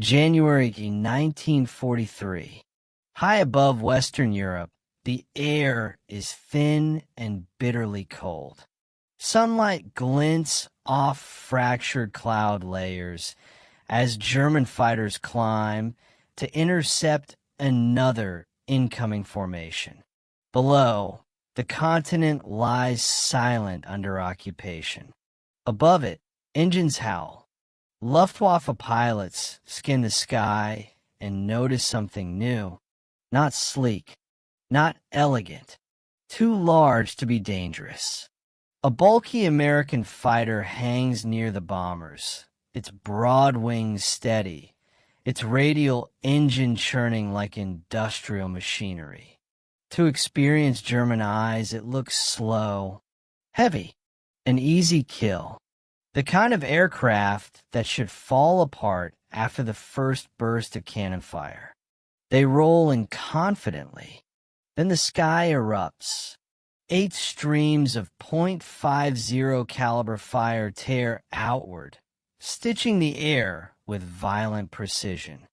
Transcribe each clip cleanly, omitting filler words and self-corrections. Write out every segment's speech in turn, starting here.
January 1943. High above Western Europe, the air is thin and bitterly cold. Sunlight glints off fractured cloud layers as German fighters climb to intercept another incoming formation. Below, the continent lies silent under occupation. Above it, engines howl. Luftwaffe pilots scan the sky and notice something new. Not sleek, not elegant, too large to be dangerous. A bulky American fighter hangs near the bombers, its broad wings steady, its radial engine churning like industrial machinery. To experienced German eyes, it looks slow, heavy, an easy kill. The kind of aircraft that should fall apart after the first burst of cannon fire. They roll in confidently. Then the sky erupts. 8 streams of .50 caliber fire tear outward, stitching the air with violent precision.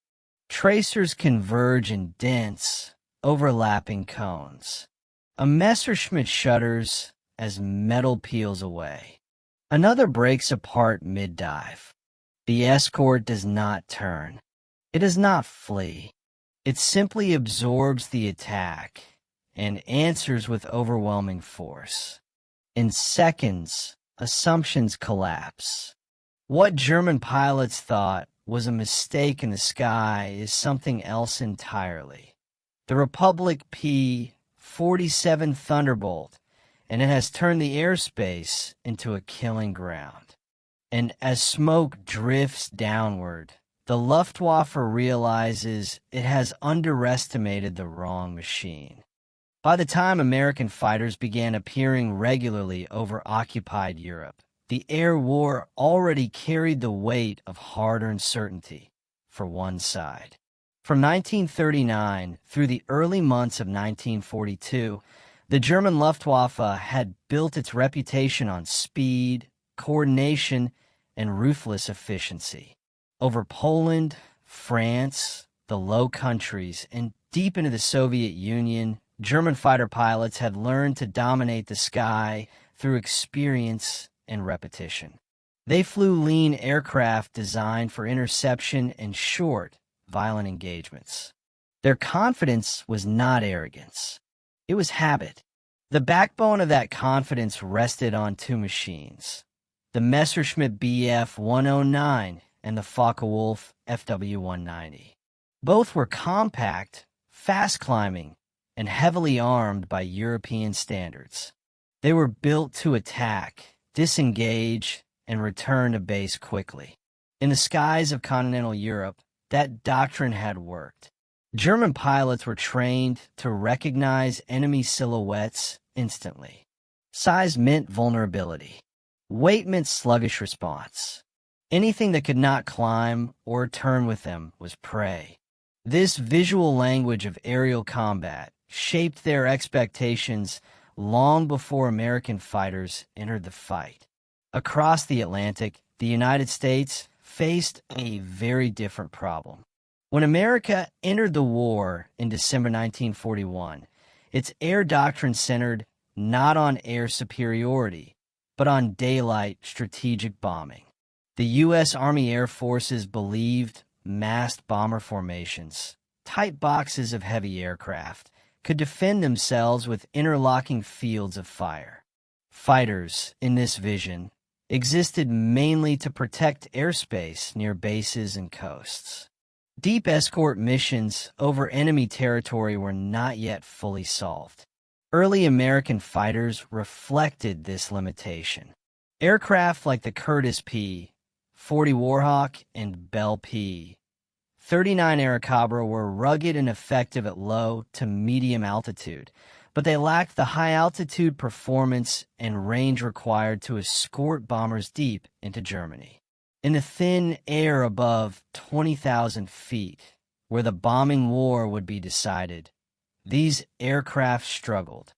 Tracers converge in dense, overlapping cones. A Messerschmitt shudders as metal peels away. Another breaks apart mid-dive. The escort does not turn. It does not flee. It simply absorbs the attack and answers with overwhelming force. In seconds, assumptions collapse. What German pilots thought was a mistake in the sky is something else entirely. The Republic P-47 Thunderbolt, and it has turned the airspace into a killing ground. And as smoke drifts downward, the Luftwaffe realizes it has underestimated the wrong machine. By the time American fighters began appearing regularly over occupied Europe, the air war already carried the weight of hard-earned certainty for one side. From 1939 through the early months of 1942, the German Luftwaffe had built its reputation on speed, coordination, and ruthless efficiency. Over Poland, France, the Low Countries, and deep into the Soviet Union, German fighter pilots had learned to dominate the sky through experience and repetition. They flew lean aircraft designed for interception and short, violent engagements. Their confidence was not arrogance. It was habit. The backbone of that confidence rested on 2 machines, the Messerschmitt Bf 109 and the Focke-Wulf FW-190. Both were compact, fast-climbing, and heavily armed by European standards. They were built to attack, disengage, and return to base quickly. In the skies of continental Europe, that doctrine had worked. German pilots were trained to recognize enemy silhouettes instantly. Size meant vulnerability. Weight meant sluggish response. Anything that could not climb or turn with them was prey. This visual language of aerial combat shaped their expectations long before American fighters entered the fight. Across the Atlantic, the United States faced a very different problem. When America entered the war in December 1941, its air doctrine centered not on air superiority, but on daylight strategic bombing. The U.S. Army Air Forces believed massed bomber formations, tight boxes of heavy aircraft, could defend themselves with interlocking fields of fire. Fighters, in this vision, existed mainly to protect airspace near bases and coasts. Deep escort missions over enemy territory were not yet fully solved. Early American fighters reflected this limitation. Aircraft like the Curtiss P, 40 Warhawk, and Bell P, 39 Airacobra were rugged and effective at low to medium altitude, but they lacked the high-altitude performance and range required to escort bombers deep into Germany. In the thin air above 20,000 feet, where the bombing war would be decided, these aircraft struggled.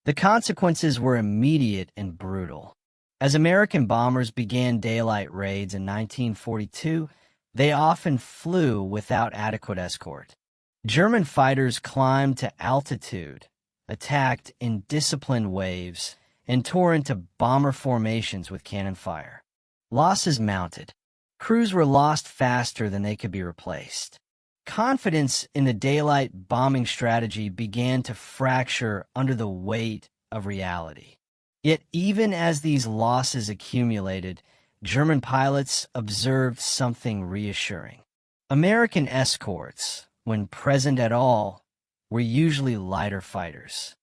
The consequences were immediate and brutal. As American bombers began daylight raids in 1942, They often flew without adequate escort. German fighters climbed to altitude, attacked in disciplined waves, and tore into bomber formations with cannon fire. Losses mounted. Crews were lost faster than they could be replaced. Confidence in the daylight bombing strategy began to fracture under the weight of reality. Yet even as these losses accumulated, German pilots observed something reassuring. American escorts, when present at all, were usually lighter fighters.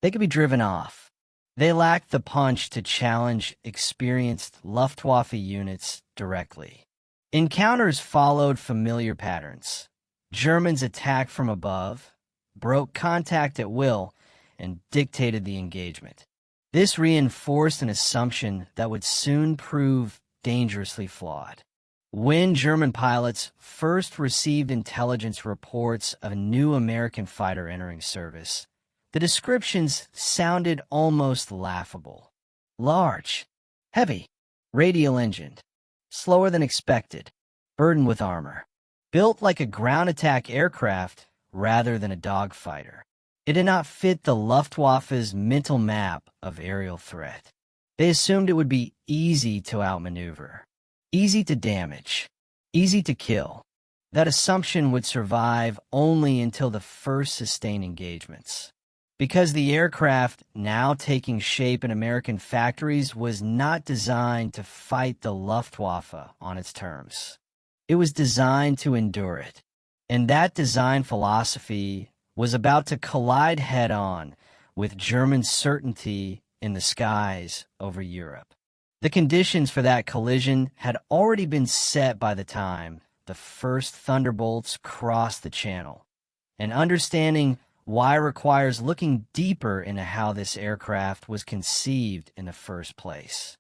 They could be driven off. They lacked the punch to challenge experienced Luftwaffe units directly. Encounters followed familiar patterns. Germans attacked from above, broke contact at will, and dictated the engagement. This reinforced an assumption that would soon prove dangerously flawed. When German pilots first received intelligence reports of a new American fighter entering service, the descriptions sounded almost laughable. Large, heavy, radial-engined, slower than expected, burdened with armor, built like a ground attack aircraft rather than a dogfighter. It did not fit the Luftwaffe's mental map of aerial threat. They assumed it would be easy to outmaneuver, easy to damage, easy to kill. That assumption would survive only until the first sustained engagements. Because the aircraft now taking shape in American factories was not designed to fight the Luftwaffe on its terms. It was designed to endure it. And that design philosophy was about to collide head-on with German certainty in the skies over Europe. The conditions for that collision had already been set by the time the first thunderbolts crossed the channel, and understanding why requires looking deeper into how this aircraft was conceived in the first place.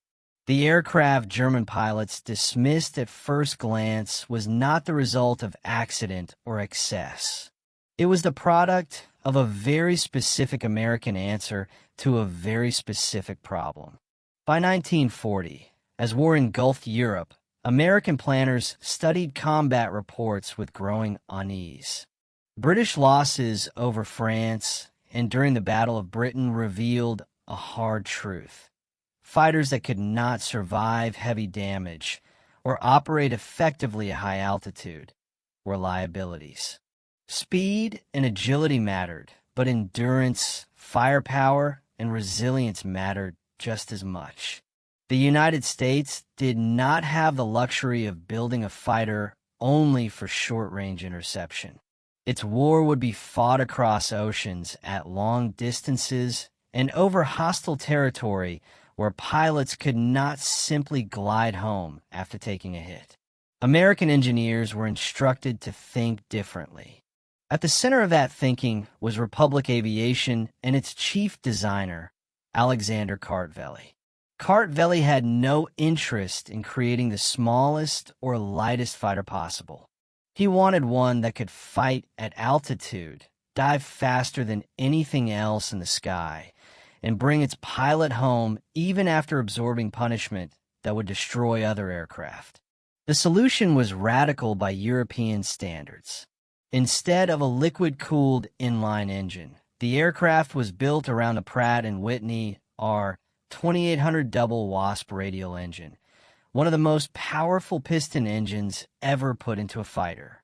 The aircraft German pilots dismissed at first glance was not the result of accident or excess. It was the product of a very specific American answer to a very specific problem. By 1940, as war engulfed Europe, American planners studied combat reports with growing unease. British losses over France and during the Battle of Britain revealed a hard truth. Fighters that could not survive heavy damage or operate effectively at high altitude were liabilities. Speed and agility mattered, but endurance, firepower, and resilience mattered just as much. The United States did not have the luxury of building a fighter only for short-range interception. Its war would be fought across oceans at long distances and over hostile territory where pilots could not simply glide home after taking a hit. American engineers were instructed to think differently. At the center of that thinking was Republic Aviation and its chief designer, Alexander Kartveli. Kartveli had no interest in creating the smallest or lightest fighter possible. He wanted one that could fight at altitude, dive faster than anything else in the sky, and bring its pilot home even after absorbing punishment that would destroy other aircraft. The solution was radical by European standards. Instead of a liquid-cooled inline engine, the aircraft was built around the Pratt & Whitney R2800 double Wasp radial engine, one of the most powerful piston engines ever put into a fighter.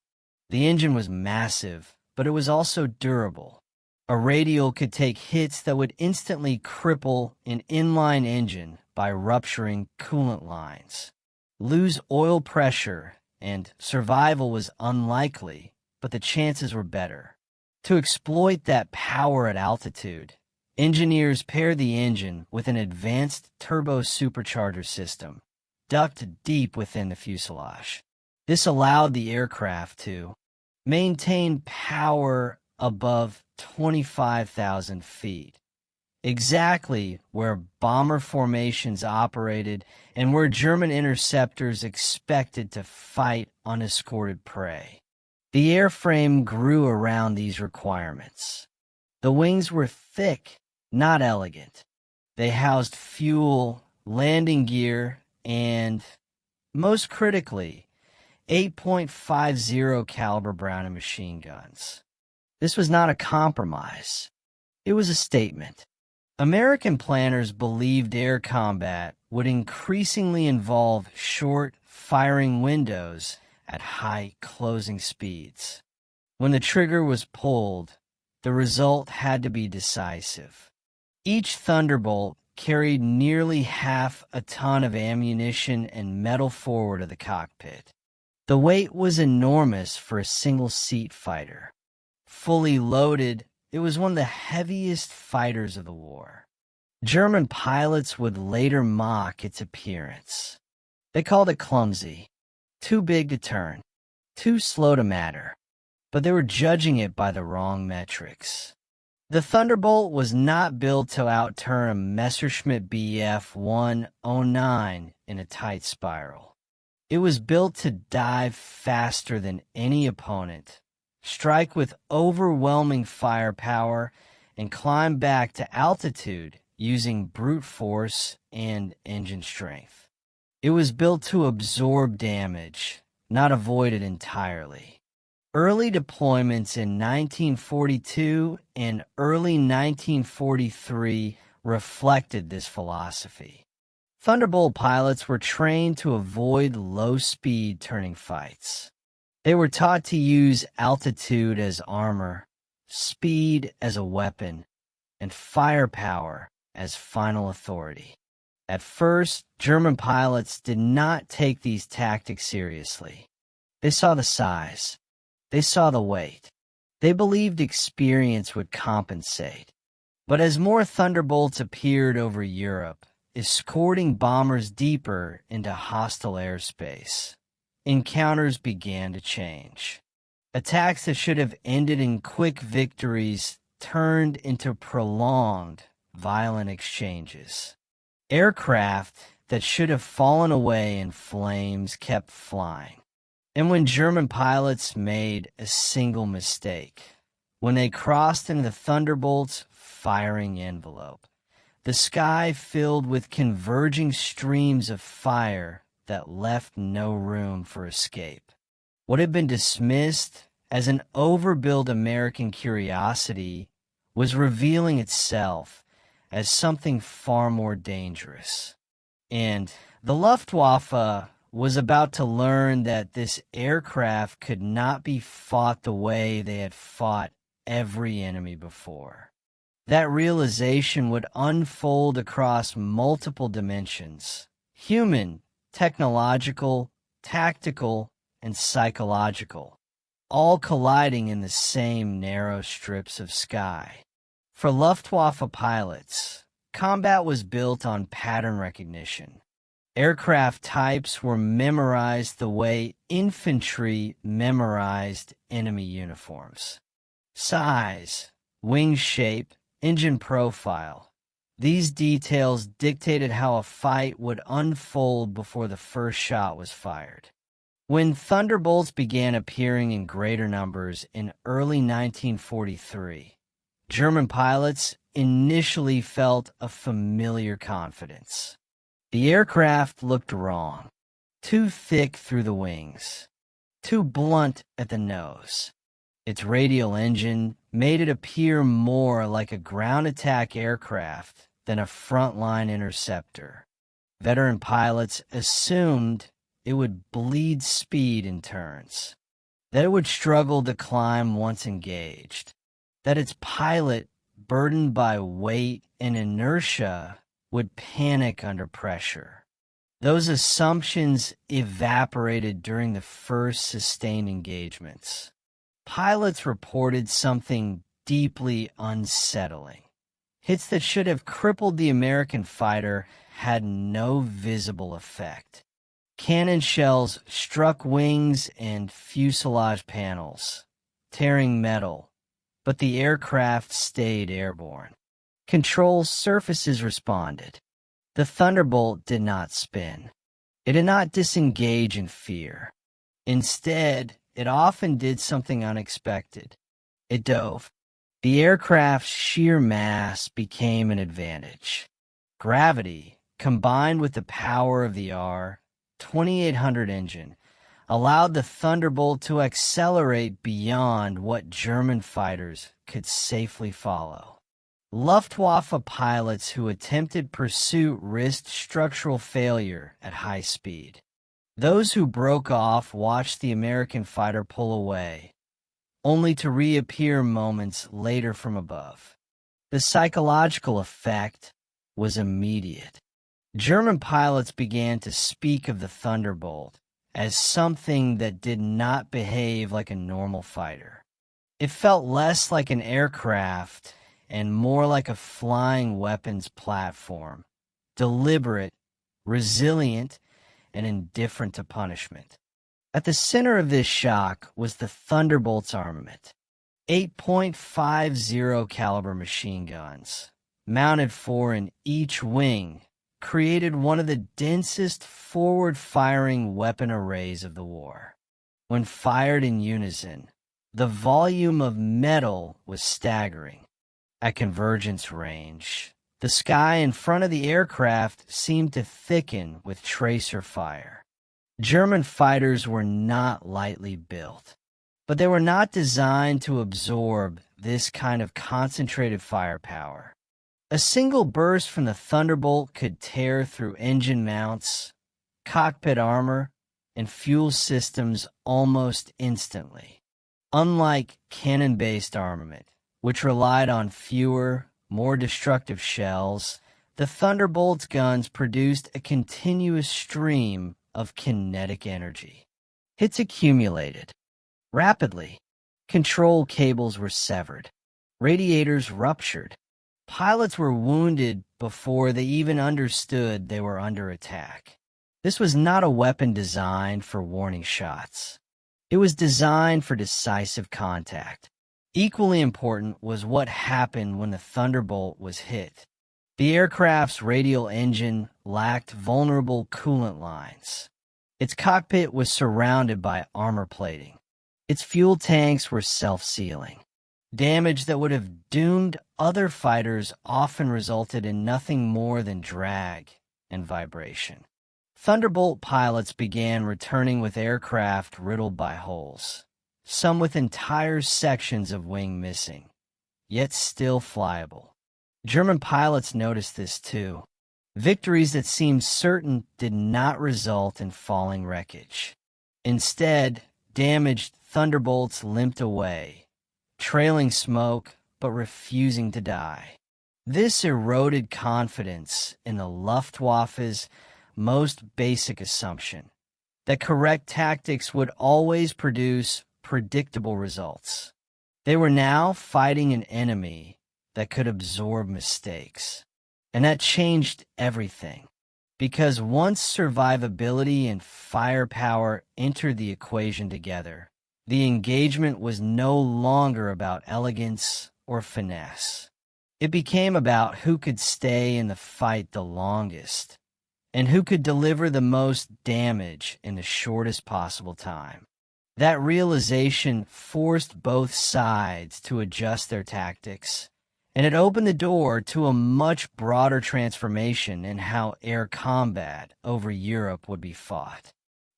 The engine was massive, but it was also durable. A radial could take hits that would instantly cripple an inline engine by rupturing coolant lines. Lose oil pressure, and survival was unlikely, but the chances were better. To exploit that power at altitude, engineers paired the engine with an advanced turbo supercharger system, ducked deep within the fuselage. This allowed the aircraft to maintain power above 25,000 feet, exactly where bomber formations operated and where German interceptors expected to fight unescorted prey. The airframe grew around these requirements. The wings were thick, not elegant. They housed fuel, landing gear, and, most critically, 8.50 caliber Browning machine guns. This was not a compromise. It was a statement. American planners believed air combat would increasingly involve short firing windows at high closing speeds. When the trigger was pulled, the result had to be decisive. Each Thunderbolt carried nearly half a ton of ammunition and metal forward of the cockpit. The weight was enormous for a single-seat fighter. Fully loaded, it was one of the heaviest fighters of the war. German pilots would later mock its appearance. They called it clumsy, too big to turn, too slow to matter, but they were judging it by the wrong metrics. The Thunderbolt was not built to outturn a Messerschmitt Bf 109 in a tight spiral. It was built to dive faster than any opponent, strike with overwhelming firepower, and climb back to altitude using brute force and engine strength. It was built to absorb damage, not avoid it entirely. Early deployments in 1942 and early 1943 reflected this philosophy. Thunderbolt pilots were trained to avoid low-speed turning fights. They were taught to use altitude as armor, speed as a weapon, and firepower as final authority. At first, German pilots did not take these tactics seriously. They saw the size. They saw the weight. They believed experience would compensate. But as more Thunderbolts appeared over Europe, escorting bombers deeper into hostile airspace, encounters began to change. Attacks that should have ended in quick victories turned into prolonged, violent exchanges. Aircraft that should have fallen away in flames kept flying. And when German pilots made a single mistake, when they crossed into the Thunderbolt's firing envelope, the sky filled with converging streams of fire that left no room for escape. What had been dismissed as an overbuilt American curiosity was revealing itself as something far more dangerous. And the Luftwaffe was about to learn that this aircraft could not be fought the way they had fought every enemy before. That realization would unfold across multiple dimensions: human, technological, tactical, and psychological, all colliding in the same narrow strips of sky. For Luftwaffe pilots, combat was built on pattern recognition. Aircraft types were memorized the way infantry memorized enemy uniforms. Size, wing shape, engine profile. These details dictated how a fight would unfold before the first shot was fired. When Thunderbolts began appearing in greater numbers in early 1943, German pilots initially felt a familiar confidence. The aircraft looked wrong, too thick through the wings, too blunt at the nose. Its radial engine made it appear more like a ground attack aircraft than a frontline interceptor. Veteran pilots assumed it would bleed speed in turns, that it would struggle to climb once engaged, that its pilot, burdened by weight and inertia, would panic under pressure. Those assumptions evaporated during the first sustained engagements. Pilots reported something deeply unsettling. Hits that should have crippled the American fighter had no visible effect. Cannon shells struck wings and fuselage panels, tearing metal, but the aircraft stayed airborne. Control surfaces responded. The Thunderbolt did not spin. It did not disengage in fear. Instead, it often did something unexpected. It dove. The aircraft's sheer mass became an advantage. Gravity, combined with the power of the R-2800 engine, allowed the Thunderbolt to accelerate beyond what German fighters could safely follow. Luftwaffe pilots who attempted pursuit risked structural failure at high speed. Those who broke off watched the American fighter pull away, only to reappear moments later from above. The psychological effect was immediate. German pilots began to speak of the Thunderbolt as something that did not behave like a normal fighter. It felt less like an aircraft and more like a flying weapons platform, deliberate, resilient, and indifferent to punishment. At the center of this shock was the Thunderbolt's armament. 8.50 caliber machine guns, mounted 4 in each wing, created one of the densest forward-firing weapon arrays of the war. When fired in unison, the volume of metal was staggering. At convergence range, the sky in front of the aircraft seemed to thicken with tracer fire. German fighters were not lightly built, but they were not designed to absorb this kind of concentrated firepower. A single burst from the Thunderbolt could tear through engine mounts, cockpit armor, and fuel systems almost instantly. Unlike cannon-based armament, which relied on fewer, more destructive shells, the Thunderbolt's guns produced a continuous stream of kinetic energy. Hits accumulated. Rapidly, control cables were severed. Radiators ruptured. Pilots were wounded before they even understood they were under attack. This was not a weapon designed for warning shots. It was designed for decisive contact. Equally important was what happened when the Thunderbolt was hit. The aircraft's radial engine lacked vulnerable coolant lines. Its cockpit was surrounded by armor plating. Its fuel tanks were self-sealing. Damage that would have doomed other fighters often resulted in nothing more than drag and vibration. Thunderbolt pilots began returning with aircraft riddled by holes, some with entire sections of wing missing, yet still flyable. German pilots noticed this too. Victories that seemed certain did not result in falling wreckage. Instead, damaged Thunderbolts limped away, trailing smoke but refusing to die. This eroded confidence in the Luftwaffe's most basic assumption, that correct tactics would always produce predictable results. They were now fighting an enemy that could absorb mistakes. And that changed everything, because once survivability and firepower entered the equation together, the engagement was no longer about elegance or finesse. It became about who could stay in the fight the longest and who could deliver the most damage in the shortest possible time. That realization forced both sides to adjust their tactics, and it opened the door to a much broader transformation in how air combat over Europe would be fought.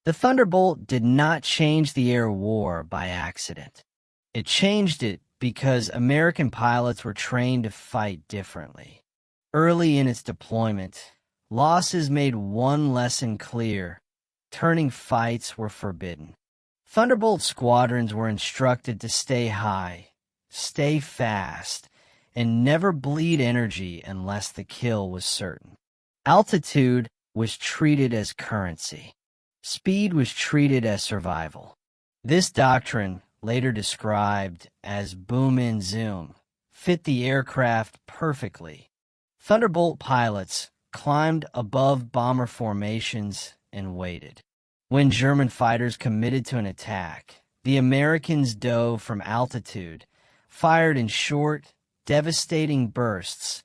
The Thunderbolt did not change the air war by accident. It changed it because American pilots were trained to fight differently. Early in its deployment, losses made one lesson clear: turning fights were forbidden. Thunderbolt squadrons were instructed to stay high, stay fast, and never bleed energy unless the kill was certain. Altitude was treated as currency. Speed was treated as survival. This doctrine, later described as boom in zoom, fit the aircraft perfectly. Thunderbolt pilots climbed above bomber formations and waited. When German fighters committed to an attack, the Americans dove from altitude, fired in short, devastating bursts,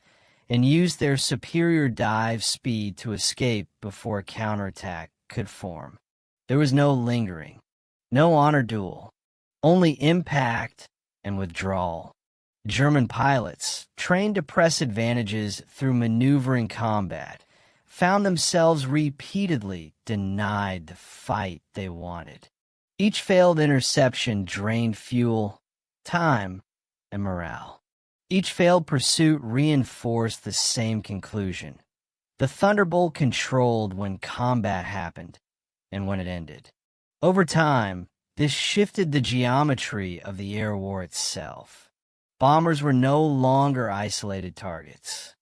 and used their superior dive speed to escape before a counterattack could form. There was no lingering, no honor duel, only impact and withdrawal. German pilots, trained to press advantages through maneuvering combat, found themselves repeatedly denied the fight they wanted. Each failed interception drained fuel, time, and morale. Each failed pursuit reinforced the same conclusion. The Thunderbolt controlled when combat happened and when it ended. Over time, this shifted the geometry of the air war itself. Bombers were no longer isolated targets.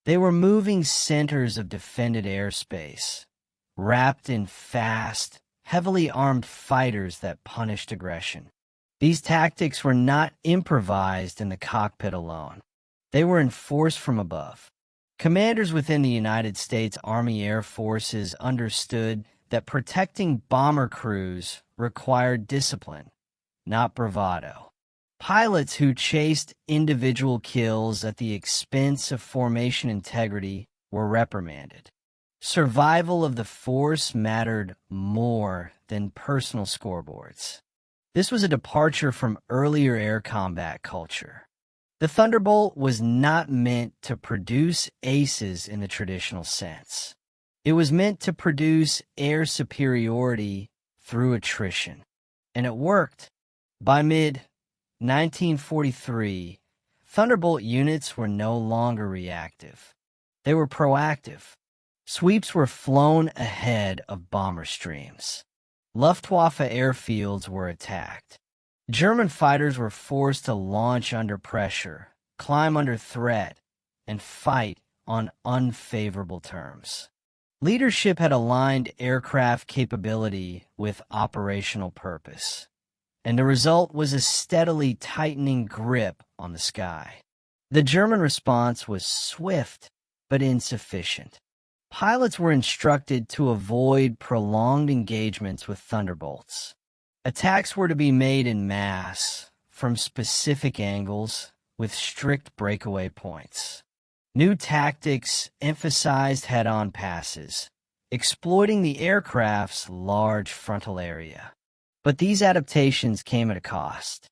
They were moving centers of defended airspace, wrapped in fast, heavily armed fighters that punished aggression. These tactics were not improvised in the cockpit alone. They were enforced from above. Commanders within the United States Army Air Forces understood that protecting bomber crews required discipline, not bravado. Pilots who chased individual kills at the expense of formation integrity were reprimanded. Survival of the force mattered more than personal scoreboards. This was a departure from earlier air combat culture. The Thunderbolt was not meant to produce aces in the traditional sense. It was meant to produce air superiority through attrition. And it worked. By mid-1943, Thunderbolt units were no longer reactive. They were proactive. Sweeps were flown ahead of bomber streams. Luftwaffe airfields were attacked. German fighters were forced to launch under pressure, climb under threat, and fight on unfavorable terms. Leadership had aligned aircraft capability with operational purpose, and the result was a steadily tightening grip on the sky. The German response was swift but insufficient. Pilots were instructed to avoid prolonged engagements with Thunderbolts. Attacks were to be made in mass, from specific angles, with strict breakaway points. New tactics emphasized head-on passes, exploiting the aircraft's large frontal area. But these adaptations came at a cost.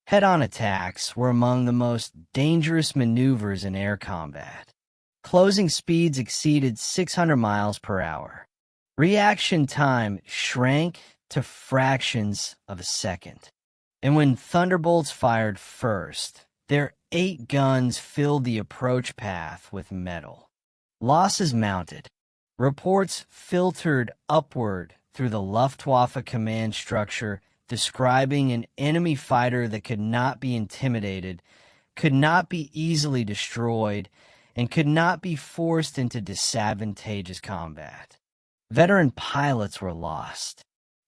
Head-on attacks were among the most dangerous maneuvers in air combat. Closing speeds exceeded 600 miles per hour. Reaction time shrank to fractions of a second. And when Thunderbolts fired first, their 8 guns filled the approach path with metal. Losses mounted. Reports filtered upward through the Luftwaffe command structure describing an enemy fighter that could not be intimidated, could not be easily destroyed, and could not be forced into disadvantageous combat. Veteran pilots were lost.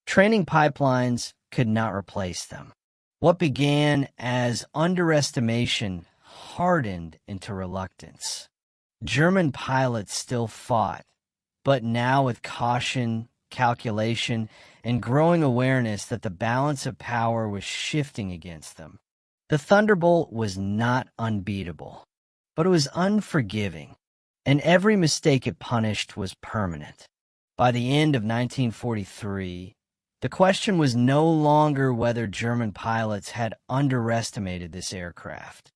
Training pipelines could not replace them. What began as underestimation hardened into reluctance. German pilots still fought, but now with caution, calculation, and growing awareness that the balance of power was shifting against them. The Thunderbolt was not unbeatable, but it was unforgiving, and every mistake it punished was permanent. By the end of 1943, the question was no longer whether German pilots had underestimated this aircraft.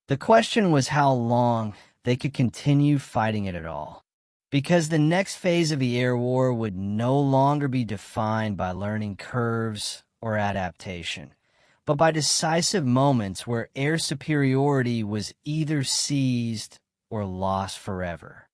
The question was how long they could continue fighting it at all. Because the next phase of the air war would no longer be defined by learning curves or adaptation, but by decisive moments where air superiority was either seized or lost forever.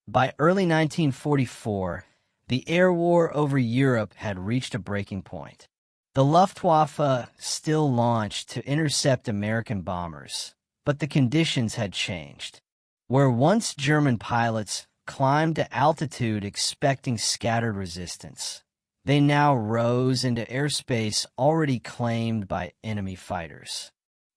By early 1944, the air war over Europe had reached a breaking point. The Luftwaffe still launched to intercept American bombers, but the conditions had changed. Where once German pilots climbed to altitude expecting scattered resistance, they now rose into airspace already claimed by enemy fighters.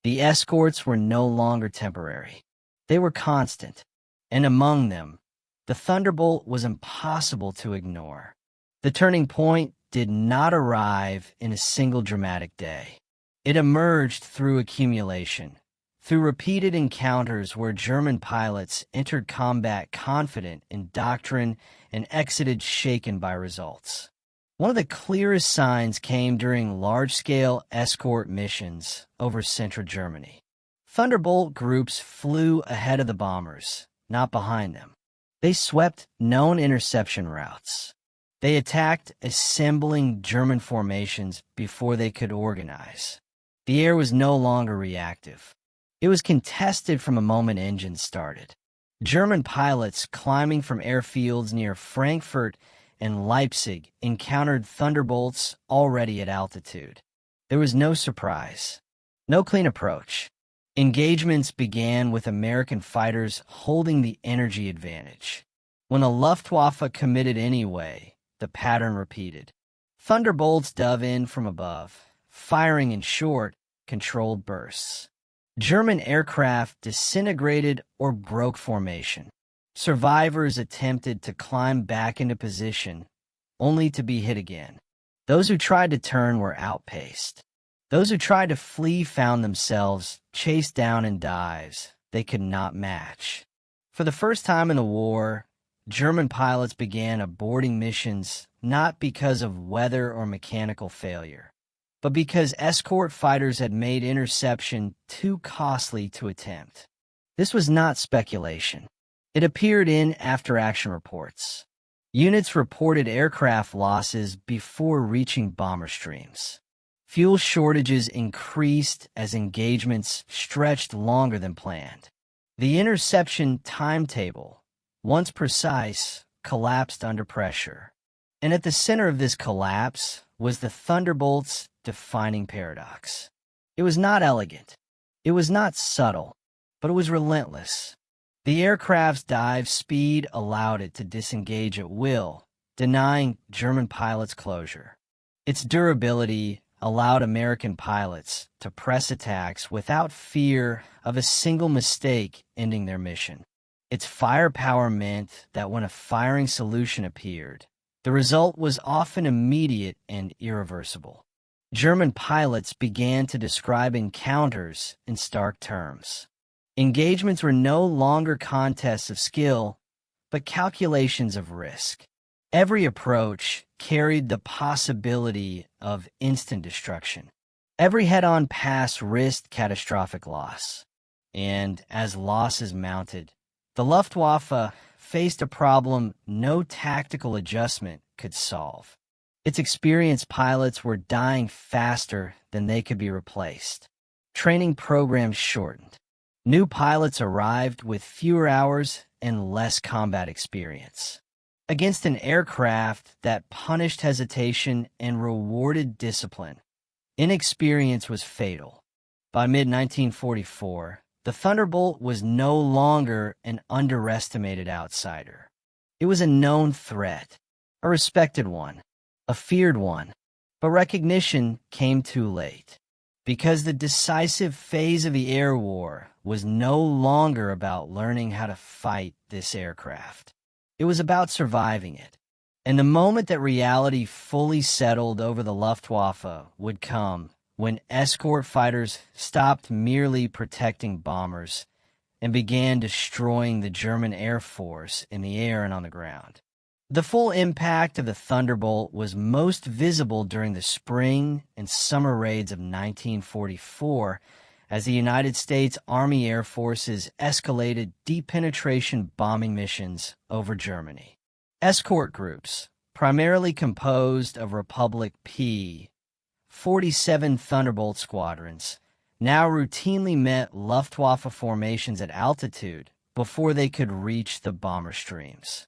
The escorts were no longer temporary. They were constant, and among them, the Thunderbolt was impossible to ignore. The turning point did not arrive in a single dramatic day. It emerged through accumulation, through repeated encounters where German pilots entered combat confident in doctrine and exited shaken by results. One of the clearest signs came during large-scale escort missions over central Germany. Thunderbolt groups flew ahead of the bombers, not behind them. They swept known interception routes. They attacked assembling German formations before they could organize. The air was no longer reactive. It was contested from the moment engines started. German pilots climbing from airfields near Frankfurt and Leipzig encountered thunderbolts already at altitude. There was no surprise, no clean approach. Engagements began with American fighters holding the energy advantage. When the Luftwaffe committed anyway, the pattern repeated. Thunderbolts dove in from above, firing in short, controlled bursts. German aircraft disintegrated or broke formation. Survivors attempted to climb back into position, only to be hit again. Those who tried to turn were outpaced. Those who tried to flee found themselves chased down in dives they could not match. For the first time in the war, German pilots began aborting missions not because of weather or mechanical failure, but because escort fighters had made interception too costly to attempt. This was not speculation. It appeared in after-action reports. Units reported aircraft losses before reaching bomber streams. Fuel shortages increased as engagements stretched longer than planned. The interception timetable, once precise, collapsed under pressure. And at the center of this collapse was the Thunderbolt's defining paradox. It was not elegant. It was not subtle, but it was relentless. The aircraft's dive speed allowed it to disengage at will, denying German pilots closure. Its durability allowed American pilots to press attacks without fear of a single mistake ending their mission. Its firepower meant that when a firing solution appeared, the result was often immediate and irreversible. German pilots began to describe encounters in stark terms. Engagements were no longer contests of skill, but calculations of risk. Every approach carried the possibility of instant destruction. Every head-on pass risked catastrophic loss. And as losses mounted, the Luftwaffe faced a problem no tactical adjustment could solve. Its experienced pilots were dying faster than they could be replaced. Training programs shortened. New pilots arrived with fewer hours and less combat experience. Against an aircraft that punished hesitation and rewarded discipline, inexperience was fatal. By mid-1944, the Thunderbolt was no longer an underestimated outsider. It was a known threat, a respected one, a feared one. But recognition came too late, because the decisive phase of the air war was no longer about learning how to fight this aircraft. It was about surviving it. And the moment that reality fully settled over the Luftwaffe would come when escort fighters stopped merely protecting bombers and began destroying the German Air Force in the air and on the ground. The full impact of the Thunderbolt was most visible during the spring and summer raids of 1944 as the United States Army Air Forces escalated deep penetration bombing missions over Germany. Escort groups, primarily composed of Republic P, 47 Thunderbolt squadrons, now routinely met Luftwaffe formations at altitude before they could reach the bomber streams.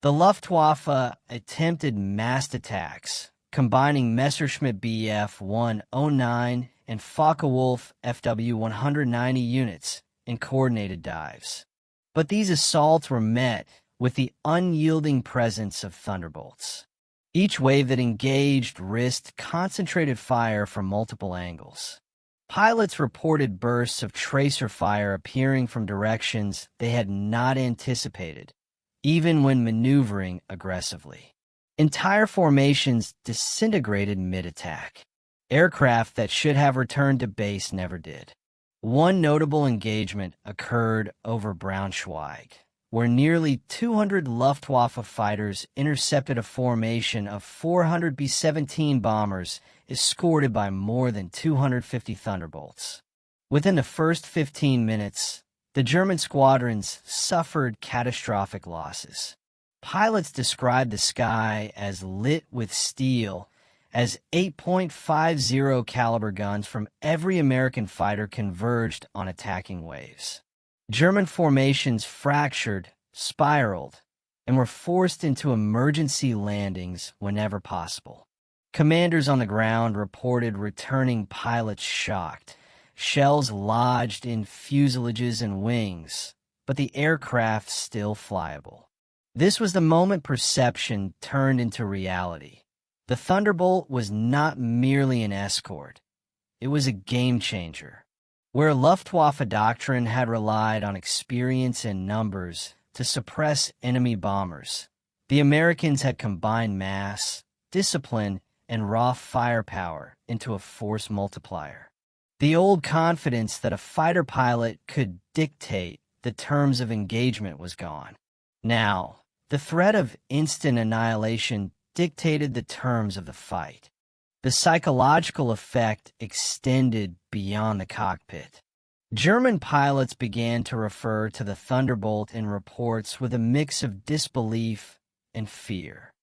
The Luftwaffe attempted massed attacks, combining Messerschmitt Bf 109 and Focke-Wulf FW 190 units in coordinated dives. But these assaults were met with the unyielding presence of Thunderbolts. Each wave that engaged risked concentrated fire from multiple angles. Pilots reported bursts of tracer fire appearing from directions they had not anticipated, even when maneuvering aggressively. Entire formations disintegrated mid-attack. Aircraft that should have returned to base never did. One notable engagement occurred over Braunschweig, where nearly 200 Luftwaffe fighters intercepted a formation of 400 B-17 bombers escorted by more than 250 Thunderbolts. Within the first 15 minutes, the German squadrons suffered catastrophic losses. Pilots described the sky as lit with steel as 8.50 caliber guns from every American fighter converged on attacking waves. German formations fractured, spiraled, and were forced into emergency landings whenever possible. Commanders on the ground reported returning pilots shocked. Shells lodged in fuselages and wings, but the aircraft still flyable. This was the moment perception turned into reality. The Thunderbolt was not merely an escort. It was a game changer. Where Luftwaffe doctrine had relied on experience and numbers to suppress enemy bombers, the Americans had combined mass, discipline, and raw firepower into a force multiplier. The old confidence that a fighter pilot could dictate the terms of engagement was gone. Now, the threat of instant annihilation dictated the terms of the fight. The psychological effect extended beyond the cockpit. German pilots began to refer to the Thunderbolt in reports with a mix of disbelief and fear.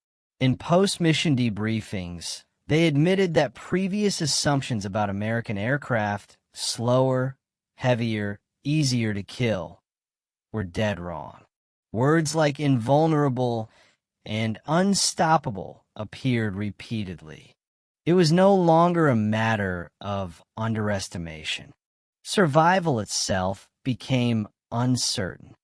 In post-mission debriefings, they admitted that previous assumptions about American aircraft, slower, heavier, easier to kill, were dead wrong. Words like invulnerable and unstoppable appeared repeatedly. It was no longer a matter of underestimation. Survival itself became uncertain.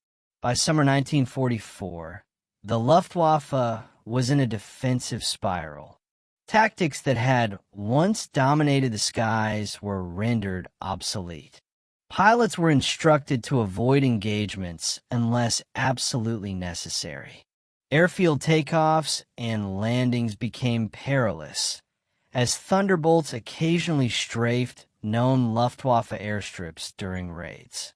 By summer 1944, the Luftwaffe was in a defensive spiral. Tactics that had once dominated the skies were rendered obsolete. Pilots were instructed to avoid engagements unless absolutely necessary. Airfield takeoffs and landings became perilous, as Thunderbolts occasionally strafed known Luftwaffe airstrips during raids.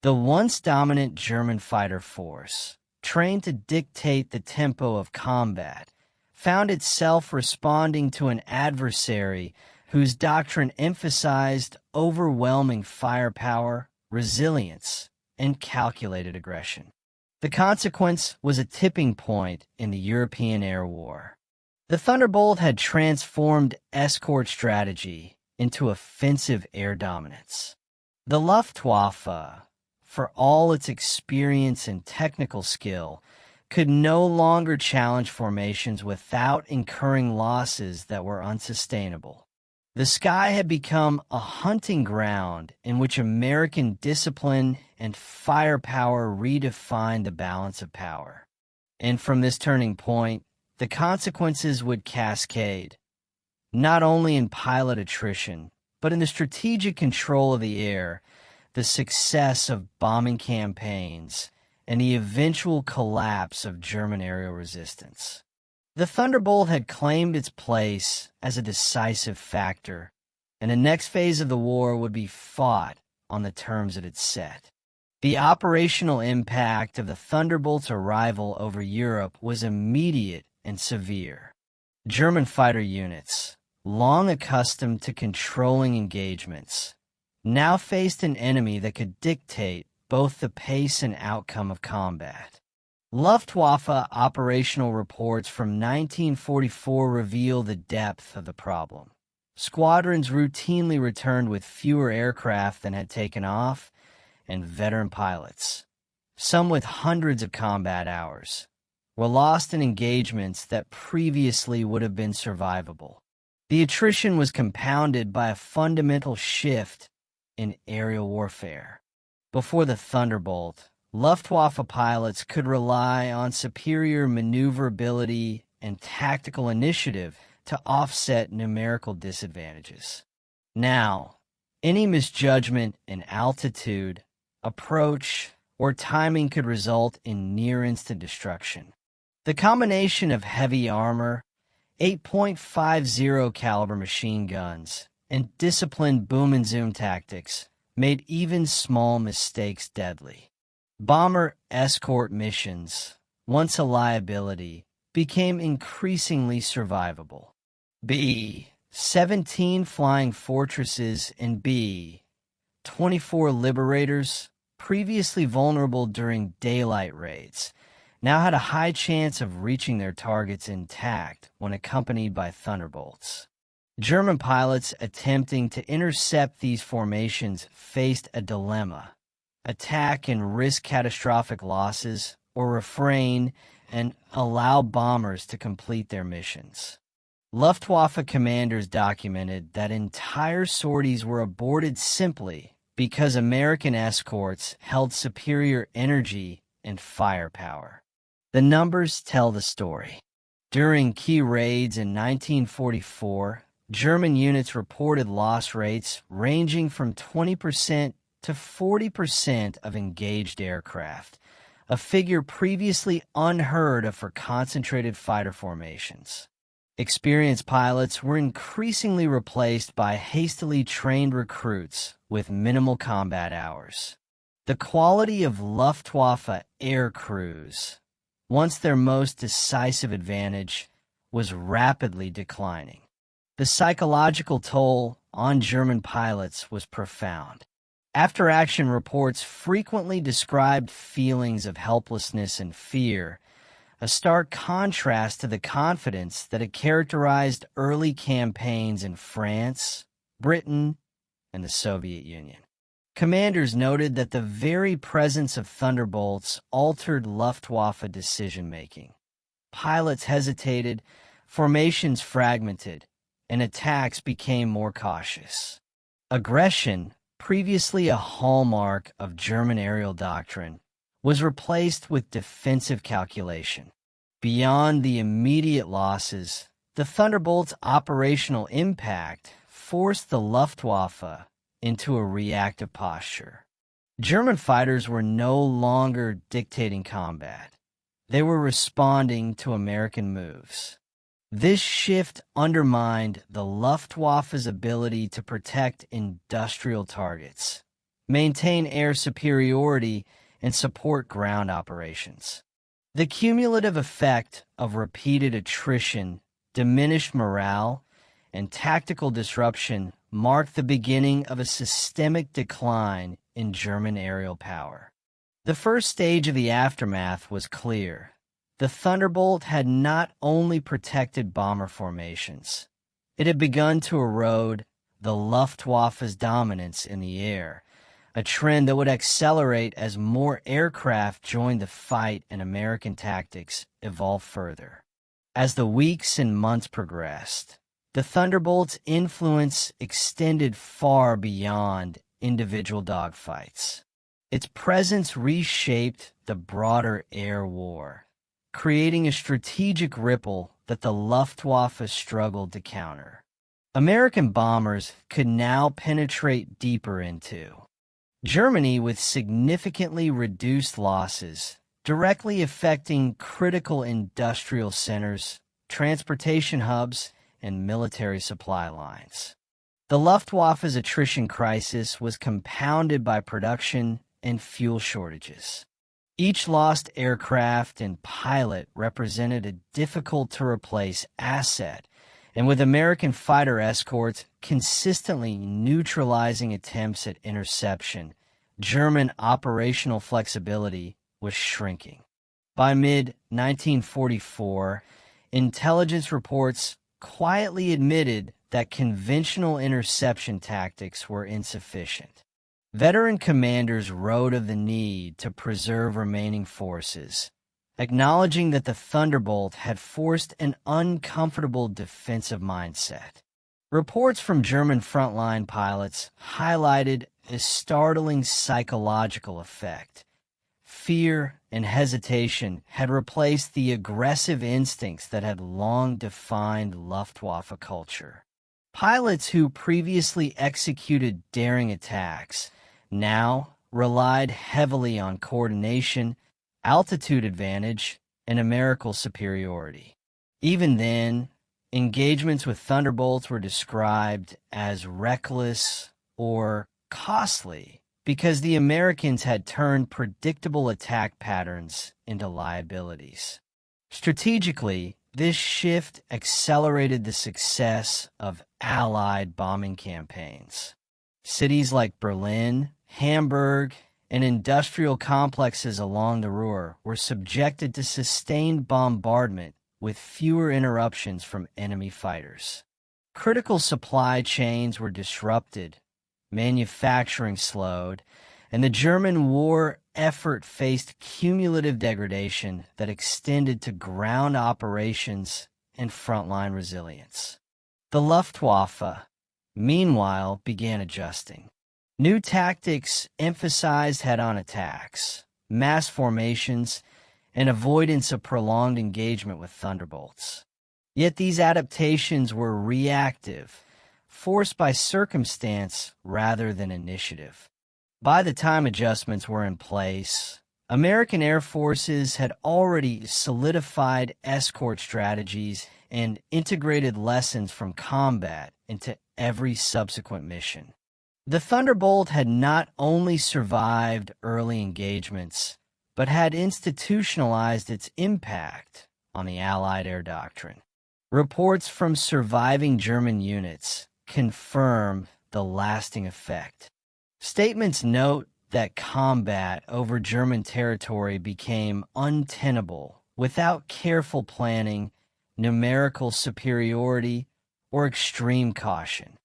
The once dominant German fighter force, trained to dictate the tempo of combat, found itself responding to an adversary whose doctrine emphasized overwhelming firepower, resilience, and calculated aggression. The consequence was a tipping point in the European air war. The Thunderbolt had transformed escort strategy into offensive air dominance. The Luftwaffe, for all its experience and technical skill, could no longer challenge formations without incurring losses that were unsustainable. The sky had become a hunting ground in which American discipline and firepower redefined the balance of power. And from this turning point, the consequences would cascade, not only in pilot attrition, but in the strategic control of the air, the success of bombing campaigns, and the eventual collapse of German aerial resistance. The Thunderbolt had claimed its place as a decisive factor, and the next phase of the war would be fought on the terms it had set. The operational impact of the Thunderbolt's arrival over Europe was immediate and severe. German fighter units, long accustomed to controlling engagements, now faced an enemy that could dictate both the pace and outcome of combat. Luftwaffe operational reports from 1944 reveal the depth of the problem. Squadrons routinely returned with fewer aircraft than had taken off, and veteran pilots, some with hundreds of combat hours, were lost in engagements that previously would have been survivable. The attrition was compounded by a fundamental shift in aerial warfare. Before the Thunderbolt, Luftwaffe pilots could rely on superior maneuverability and tactical initiative to offset numerical disadvantages. Now, any misjudgment in altitude, approach, or timing could result in near-instant destruction. The combination of heavy armor, 8.50 caliber machine guns, and disciplined boom and zoom tactics made even small mistakes deadly. Bomber escort missions, once a liability, became increasingly survivable. B-17 Flying Fortresses and B-24 Liberators, previously vulnerable during daylight raids, now had a high chance of reaching their targets intact when accompanied by thunderbolts. German pilots attempting to intercept these formations faced a dilemma: attack and risk catastrophic losses, or refrain and allow bombers to complete their missions. Luftwaffe commanders documented that entire sorties were aborted simply because American escorts held superior energy and firepower. The numbers tell the story. During key raids in 1944, German units reported loss rates ranging from 20% to 40% of engaged aircraft, a figure previously unheard of for concentrated fighter formations. Experienced pilots were increasingly replaced by hastily trained recruits with minimal combat hours. The quality of Luftwaffe air crews, once their most decisive advantage, was rapidly declining. The psychological toll on German pilots was profound. After-action reports frequently described feelings of helplessness and fear, a stark contrast to the confidence that had characterized early campaigns in France, Britain, and the Soviet Union. Commanders noted that the very presence of thunderbolts altered Luftwaffe decision-making. Pilots hesitated, formations fragmented, and attacks became more cautious. Aggression, previously a hallmark of German aerial doctrine, was replaced with defensive calculation. Beyond the immediate losses, the Thunderbolt's operational impact forced the Luftwaffe into a reactive posture. German fighters were no longer dictating combat. They were responding to American moves. This shift undermined the Luftwaffe's ability to protect industrial targets, maintain air superiority, and support ground operations. The cumulative effect of repeated attrition, diminished morale, and tactical disruption marked the beginning of a systemic decline in German aerial power. The first stage of the aftermath was clear. The Thunderbolt had not only protected bomber formations, it had begun to erode the Luftwaffe's dominance in the air, a trend that would accelerate as more aircraft joined the fight and American tactics evolved further. As the weeks and months progressed, the Thunderbolt's influence extended far beyond individual dogfights. Its presence reshaped the broader air war, creating a strategic ripple that the Luftwaffe struggled to counter. American bombers could now penetrate deeper into Germany with significantly reduced losses, directly affecting critical industrial centers, transportation hubs, and military supply lines. The Luftwaffe's attrition crisis was compounded by production and fuel shortages. Each lost aircraft and pilot represented a difficult-to-replace asset, and with American fighter escorts consistently neutralizing attempts at interception, German operational flexibility was shrinking. By mid-1944, intelligence reports quietly admitted that conventional interception tactics were insufficient. Veteran commanders wrote of the need to preserve remaining forces, acknowledging that the Thunderbolt had forced an uncomfortable defensive mindset. Reports from German frontline pilots highlighted a startling psychological effect. Fear and hesitation had replaced the aggressive instincts that had long defined Luftwaffe culture. Pilots who previously executed daring attacks now relied heavily on coordination, altitude advantage, and numerical superiority. Even then, engagements with Thunderbolts were described as reckless or costly because the Americans had turned predictable attack patterns into liabilities. Strategically, this shift accelerated the success of Allied bombing campaigns. Cities like Berlin, Hamburg, and industrial complexes along the Ruhr were subjected to sustained bombardment with fewer interruptions from enemy fighters. Critical supply chains were disrupted, manufacturing slowed, and the German war effort faced cumulative degradation that extended to ground operations and frontline resilience. The Luftwaffe, meanwhile, began adjusting. New tactics emphasized head-on attacks, mass formations, and avoidance of prolonged engagement with thunderbolts. Yet these adaptations were reactive, forced by circumstance rather than initiative. By the time adjustments were in place, American air forces had already solidified escort strategies and integrated lessons from combat into every subsequent mission. The Thunderbolt had not only survived early engagements, but had institutionalized its impact on the Allied air doctrine. Reports from surviving German units confirm the lasting effect. Statements note that combat over German territory became untenable without careful planning, numerical superiority, or extreme caution.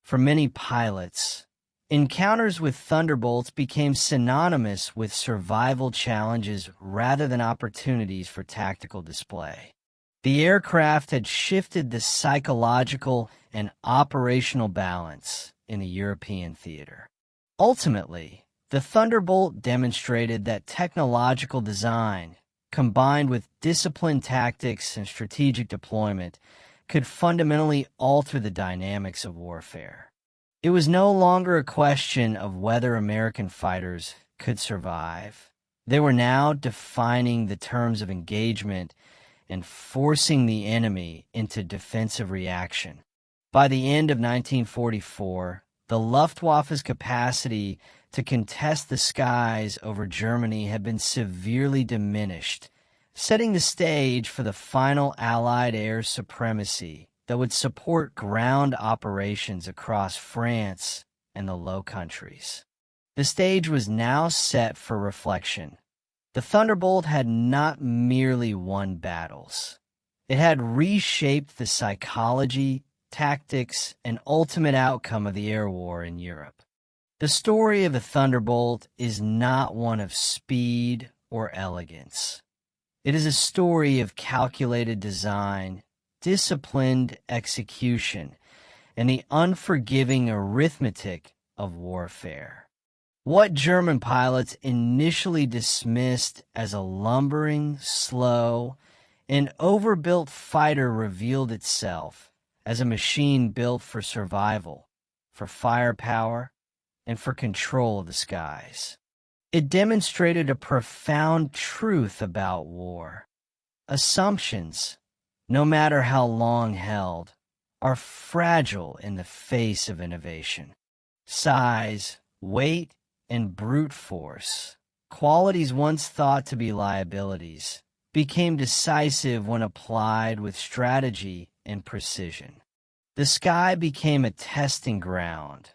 For many pilots, encounters with Thunderbolts became synonymous with survival challenges rather than opportunities for tactical display. The aircraft had shifted the psychological and operational balance in the European theater. Ultimately, the Thunderbolt demonstrated that technological design, combined with disciplined tactics and strategic deployment, could fundamentally alter the dynamics of warfare. It was no longer a question of whether American fighters could survive. They were now defining the terms of engagement and forcing the enemy into defensive reaction. By the end of 1944, the Luftwaffe's capacity to contest the skies over Germany had been severely diminished, setting the stage for the final Allied air supremacy that would support ground operations across France and the Low Countries. The stage was now set for reflection. The Thunderbolt had not merely won battles. It had reshaped the psychology, tactics, and ultimate outcome of the air war in Europe. The story of the Thunderbolt is not one of speed or elegance. It is a story of calculated design, disciplined execution, and the unforgiving arithmetic of warfare. What German pilots initially dismissed as a lumbering, slow, and overbuilt fighter revealed itself as a machine built for survival, for firepower, and for control of the skies. It demonstrated a profound truth about war. Assumptions, no matter how long held, are fragile in the face of innovation. Size, weight, and brute force, qualities once thought to be liabilities, became decisive when applied with strategy and precision. The sky became a testing ground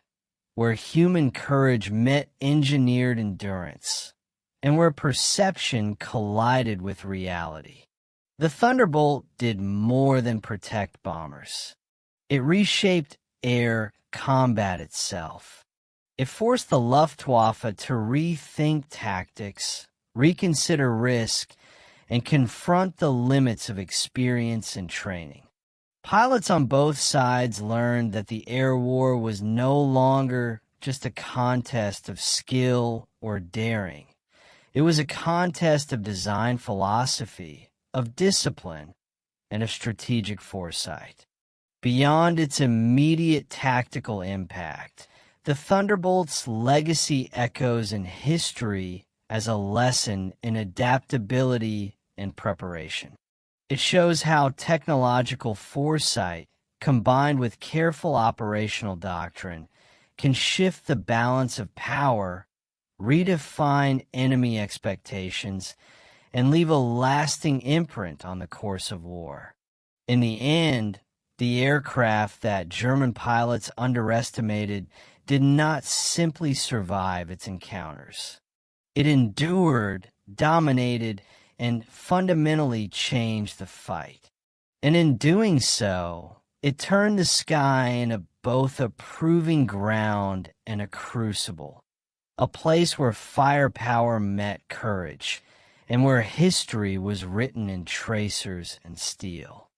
where human courage met engineered endurance, and where perception collided with reality. The Thunderbolt did more than protect bombers. It reshaped air combat itself. It forced the Luftwaffe to rethink tactics, reconsider risk, and confront the limits of experience and training. Pilots on both sides learned that the air war was no longer just a contest of skill or daring. It was a contest of design philosophy, of discipline, and of strategic foresight. Beyond its immediate tactical impact, the Thunderbolt's legacy echoes in history as a lesson in adaptability and preparation. It shows how technological foresight, combined with careful operational doctrine, can shift the balance of power, redefine enemy expectations, and leave a lasting imprint on the course of war. In the end, the aircraft that German pilots underestimated did not simply survive its encounters. It endured, dominated, and fundamentally changed the fight. And in doing so, it turned the sky into both a proving ground and a crucible, a place where firepower met courage, and where history was written in tracers and steel.